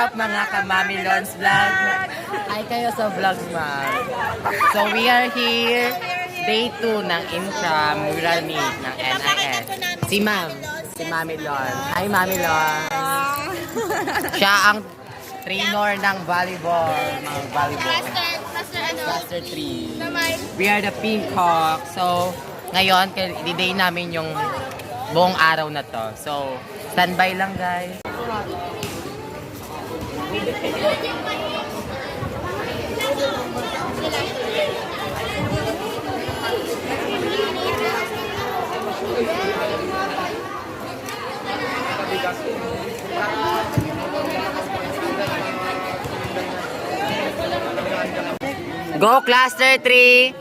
up mga ka-Mamilons vlog? Hi kayo sa vlogs ma'am. So we are here, day 2 ng Intra Mural Meet ng NIS. Si ma'am, si Mamilon. Hi Mamilon. Siya ang trainer ng volleyball, mga volleyball. Cluster 3. We are the Peacock. So ngayon, i-day namin yung buong araw na to. So standby lang guys. Go Cluster 3!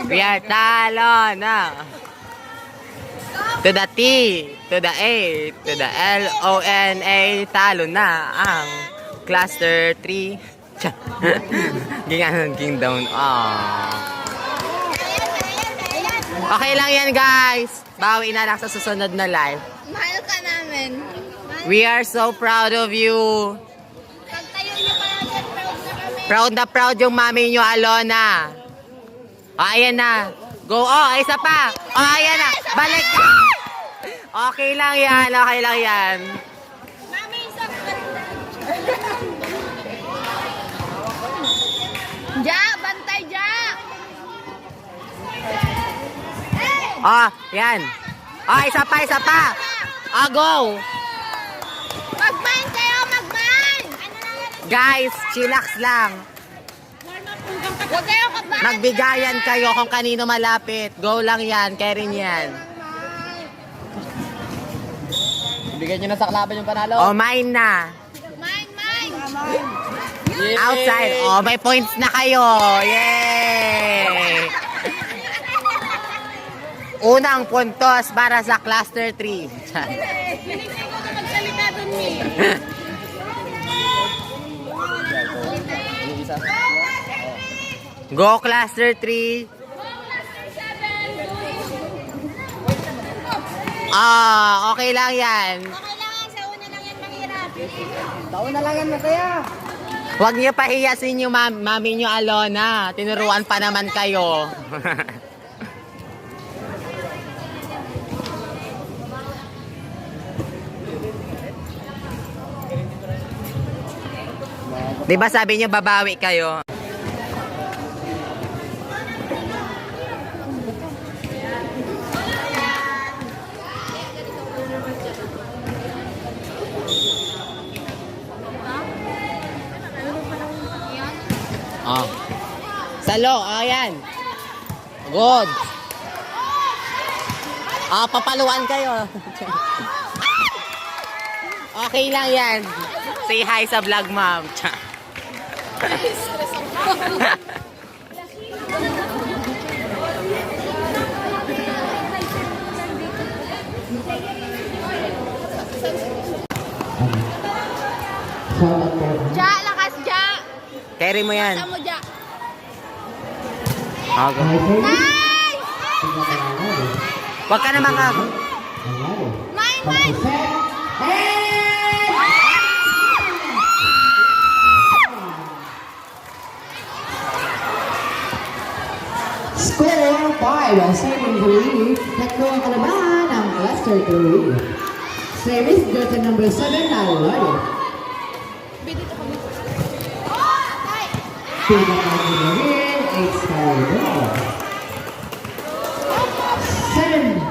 We are talo na. To the T, to the A, to the L-O-N-A, talo na ang Cluster 3. Ginganon Kingdom. Okay lang yan guys. Bawi na lang sa susunod na live. Mahal ka namin. We are so proud of you. Pagtayo niyo pa natin, proud na kami. Proud na proud yung mami nyo, Alona. Ayan na. Go. Isa pa. Ayan na. Balik. Okay lang yan. Okay lang yan. Mami, isa pa. Ja, bantay Ja. Yan. Isa pa, isa pa. Go. Mag-mine kayo, mag-mine. Guys, chillax lang. Huwag kayo kabahan. Magbigayan kayo kung kanino malapit. Go lang yan. Kaya yan. Ibigay nyo na sa kalaban yung panalo. Mine na. Mine, mine. Yay! Outside. May points na kayo. Yay! Unang puntos para sa Cluster 3. Hindi ko na magsalita dun eh. Go Cluster 3. Okay lang yan. Okay lang yan, sa una lang yan mahirap. Taon na lang yan na kaya. Huwag niyo pahiyasin yung mami niyo, Alona. Tinuruan pa naman kayo. Diba sabi niyo babawi kayo? Salo, ayan. Good. Papaluan kayo. Okay lang yan. Say hi sa vlog, ma'am. Ja, lakas Ja. Carry mo yan. Basta mo Ja. Nice! Huwag ka na mga... Mine, mine. Score 5, serving the lead. Tatlo ang kalabahan ng Cluster 3. Service jersey number 7, Alay. Pinaka-win, 8-star ball. 7.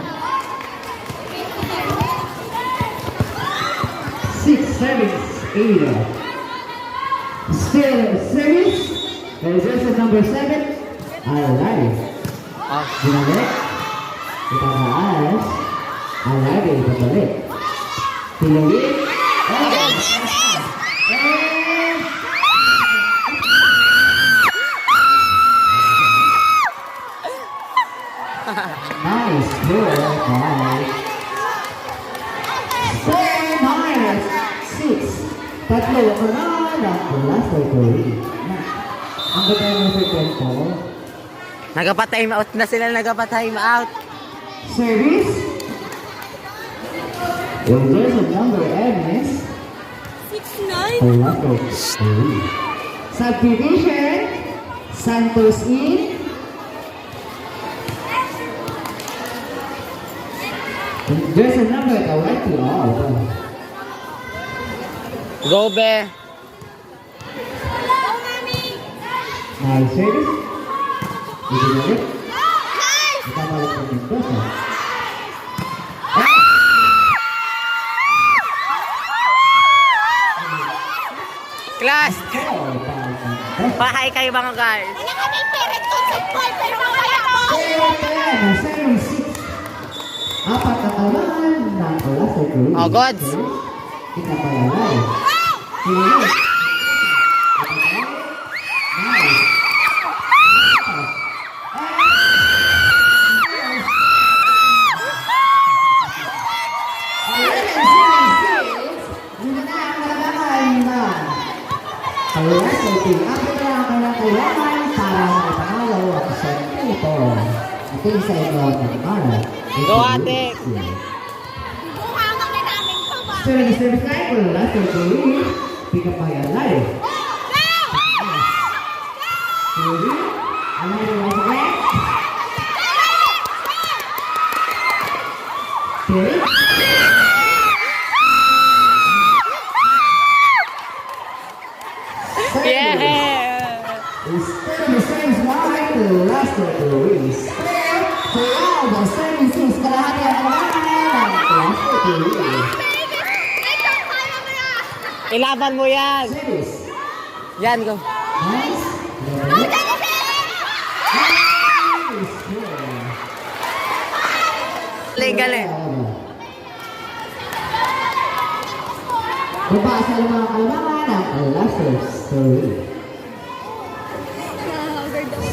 6 service, 8. Still service, jersey number 7, Alay. Ginamit. Ipataas. Alay, ipabalik. Pinagin. Nice. Good. Nice. 4-6. Tatlo ako na ng Cluster 3. Ang ganda ng sa tempo. Nagpa-time out na sila, nagpa-time out. Service. Yung jersey number Ernest. 6'9". Olato. Subdivision. Santos in. Jersey number Olato. Go, be. Nice service. Dito na rin. Ipapalik ko dito. Class! Pahay kayo mga guys. Wala kami pera to sa boy, pero mamaya ako. Service 6. Apat na tawanan ng Olato Group. Oh, gods. Kita pa yan ay. Sige. Nice. Go, ate. Buhangang na namin to ba? Service night for the last of the week. Pick up my life. Service. Ano yung once again? Service. Yeah! Instead of the service night for the last of the week. So now the service is kalahati ang kalahan ng last of the week. Ilaban mo yan. Service. Yan, go. Nice. Galing, galing. Baba sa mga kalamangan ng Laser Story.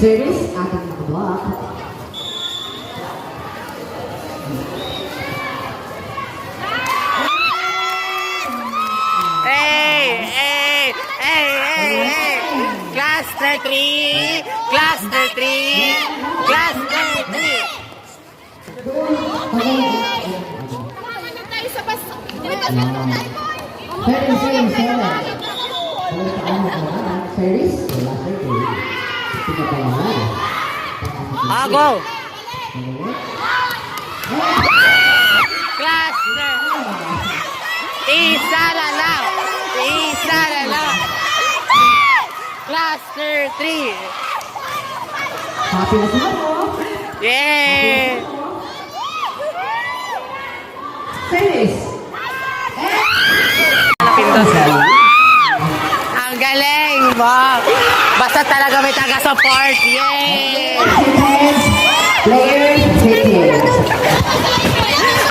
Series ating nakabak. Hey! Hey! Hey! Hey! Hey! Cluster 3! Cluster 3! Cluster 3! Ano tayo sa bus? Tayo, boy. Series Laser Story. Tiga kalamangan. Ah, go! Cluster! Isa na lang! Isa na lang! Cluster 3! Happy na sila po. Yeah! Series. Ang galing mo! Basta talaga may taga-support! Yay! Players, players.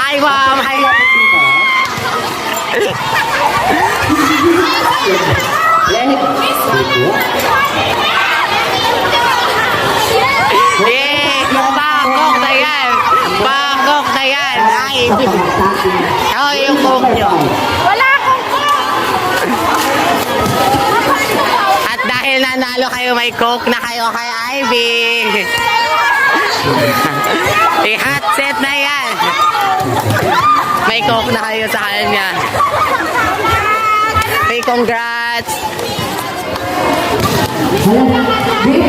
Hi, ma'am! Hi! Yay! Bakok na yan! Bakok na yan! Ay! Oh, yung coke nyo! Wala akong At dahil nanalo kayo, may coke na kayo kay Ivy! I-hot set na yan! May coke na kayo sa kanya! Hey, congrats! Great